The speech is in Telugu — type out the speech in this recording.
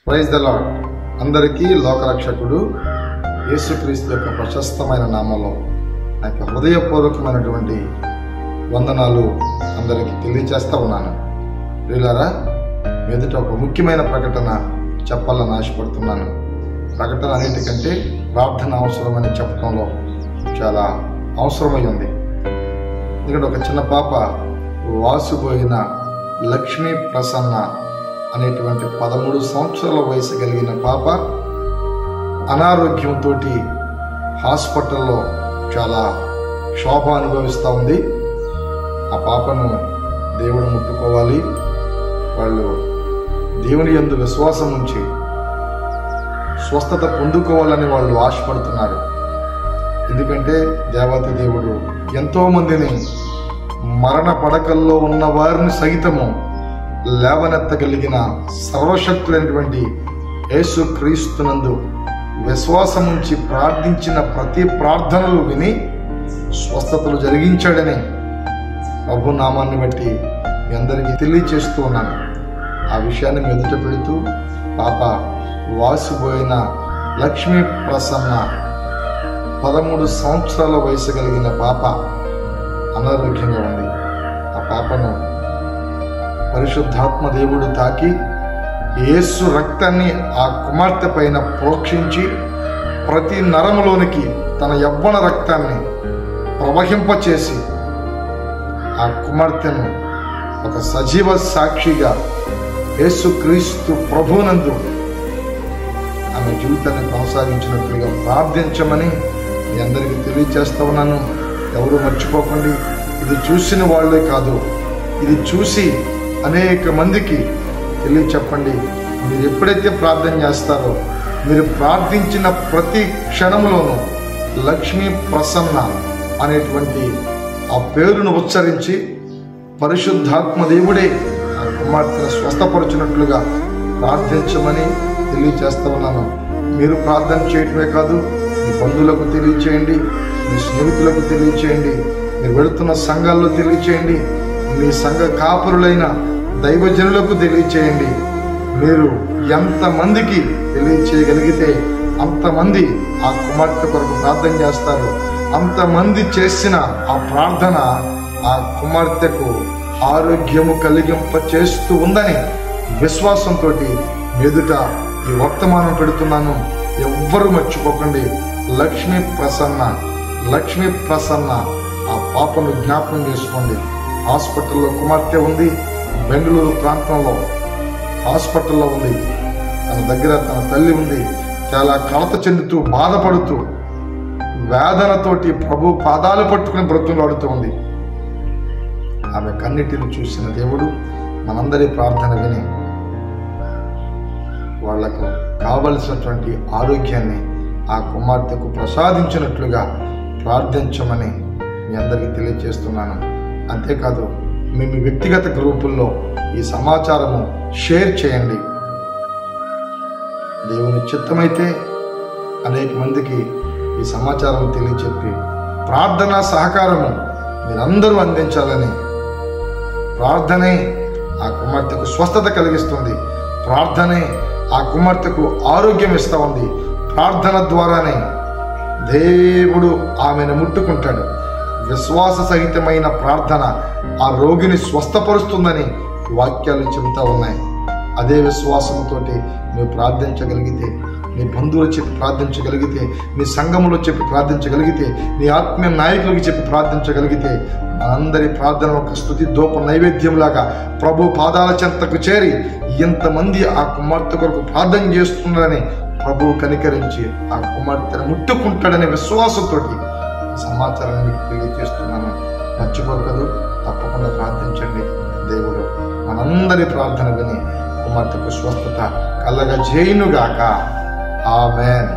Praise the lord. అందరికీ లోకరక్షకుడు యేసుక్రీస్తు యొక్క ప్రశస్తమైన నామంలో నా యొక్క హృదయపూర్వకమైనటువంటి వందనాలు అందరికీ తెలియజేస్తా ఉన్నాను. ప్రియులారా, మీదట ఒక ముఖ్యమైన ప్రకటన చెప్పాలని ఆశపడుతున్నాను. ప్రకటన అన్నిటికంటే ప్రార్థన అవసరమని చెప్పడంలో చాలా అవసరమై ఉంది. ఎందుకంటే ఒక చిన్న పాప వాసిపోయిన లక్ష్మీ ప్రసన్న అనేటువంటి 13 సంవత్సరాల వయసు కలిగిన పాప అనారోగ్యంతో హాస్పిటల్లో చాలా క్షోభ అనుభవిస్తూ ఉంది. ఆ పాపను దేవుడు ముట్టుకోవాలి, వాళ్ళు దేవుని యందు విశ్వాసం ఉంచి స్వస్థత పొందుకోవాలని వాళ్ళు ఆశపడుతున్నారు. ఎందుకంటే దేవాతి దేవుడు ఎంతో మందిని మరణ పడకల్లో ఉన్న వారిని సహితము లేవనెత్తగలిగిన సర్వశక్తులైనటువంటి యేసుక్రీస్తునందు విశ్వాసం ఉంచి ప్రార్థించిన ప్రతి ప్రార్థనలు విని స్వస్థతలు జరిగించాడని ప్రభు నామాన్ని బట్టి మీ అందరికీ తెలియచేస్తూ ఉన్నాను. ఆ విషయాన్ని ఎదుట పెడుతూ పాప వాసిపోయిన లక్ష్మీ ప్రసన్న 13 సంవత్సరాల వయసు కలిగిన పాప అనారోగ్యంగా ఉంది. ఆ పాపను పరిశుద్ధాత్మ దేవుడు తాకి యేసు రక్తాన్ని ఆ కుమార్తె పైన ప్రోక్షించి ప్రతి నరములోనికి తన యవ్వన రక్తాన్ని ప్రవహింపచేసి ఆ కుమార్తెను ఒక సజీవ సాక్షిగా యేసుక్రీస్తు ప్రభువునందు ఆమె జీవితాన్ని కొనసాగించినట్లుగా ప్రార్థించమని మీ అందరికీ తెలియజేస్తా ఉన్నాను. ఎవరు మర్చిపోకండి. ఇది చూసిన వాళ్ళే కాదు, ఇది చూసి అనేక మందికి తెలియచెప్పండి. మీరు ఎప్పుడైతే ప్రార్థన చేస్తారో మీరు ప్రార్థించిన ప్రతి క్షణంలోనూ లక్ష్మీ ప్రసన్న అనేటువంటి ఆ పేరును ఉచ్చరించి పరిశుద్ధాత్మ దేవుడే ఆ కుమార్తెను స్వస్థపరచినట్లుగా ప్రార్థించమని తెలియచేస్తా ఉన్నాను. మీరు ప్రార్థన చేయటమే కాదు, మీ బంధువులకు తెలియచేయండి, మీ స్నేహితులకు తెలియచేయండి, మీరు వెళుతున్న సంఘాల్లో తెలియచేయండి, మీ సంఘ కాపురులైన దైవజనులకు తెలియచేయండి. మీరు ఎంతమందికి తెలియచేయగలిగితే అంతమంది ఆ కుమార్తె కొరకు ప్రార్థన చేస్తారు. అంతమంది చేసిన ఆ ప్రార్థన ఆ కుమార్తెకు ఆరోగ్యము కలిగింప చేస్తూ ఉందని విశ్వాసంతో ఎదుట ఈ వర్తమానం పెడుతున్నాను. ఎవ్వరూ మర్చిపోకండి. లక్ష్మీ ప్రసన్న ఆ పాపను జ్ఞాపకం చేసుకోండి. హాస్పిటల్లో కుమార్తె ఉంది, బెంగళూరు ప్రాంతంలో హాస్పిటల్లో ఉంది. తన దగ్గర తన తల్లి ఉంది. చాలా కలత చెందుతూ బాధపడుతూ వేదనతోటి ప్రభు పాదాలు పట్టుకుని బ్రతుకులాడుతూ ఉంది. ఆమె కన్నిటిని చూసిన దేవుడు మనందరి ప్రార్థన విని వాళ్లకు కావలసినటువంటి ఆరోగ్యాన్ని ఆ కుమార్తెకు ప్రసాదించినట్లుగా ప్రార్థించమని మీ అందరికీ తెలియజేస్తున్నాను. అంతేకాదు, మీ వ్యక్తిగత గ్రూపుల్లో ఈ సమాచారము షేర్ చేయండి. దేవుని చిత్తమైతే అనేక మందికి ఈ సమాచారం తెలియచెప్పి ప్రార్థనా సహకారము మీరందరూ అందించాలని. ప్రార్థనే ఆ కుమార్తెకు స్వస్థత కలిగిస్తుంది. ప్రార్థనే ఆ కుమార్తెకు ఆరోగ్యం ఇస్తూ ఉంది. ప్రార్థన ద్వారానే దేవుడు ఆమెను ముట్టుకుంటాడు. విశ్వాస సహితమైన ప్రార్థన ఆ రోగిని స్వస్థపరుస్తుందని వాక్యాలు చెబుతూ ఉన్నాయి. అదే విశ్వాసంతో నువ్వు ప్రార్థించగలిగితే, నీ బంధువులు చెప్పి ప్రార్థించగలిగితే, నీ సంఘంలో చెప్పి ప్రార్థించగలిగితే, నీ ఆత్మీయ నాయకులకు చెప్పి ప్రార్థించగలిగితే మనందరి ప్రార్థన ఒక స్తుతి ధూప నైవేద్యంలాగా ప్రభు పాదాల చెంతకు చేరి ఎంతమంది ఆ కుమార్తె కొరకు ప్రార్థన చేస్తున్నారని ప్రభువు కనికరించి ఆ కుమార్తెను ముట్టుకుంటాడనే విశ్వాసంతో సమాచారాన్ని మీకు తెలియజేస్తున్నాను. మర్చిపోరు కదా, తప్పకుండా ప్రార్థించండి. దేవుడు మనందరి ప్రార్థన విని కుమార్తెకు స్వస్థత కలగజేయునుగాక. ఆమేన్.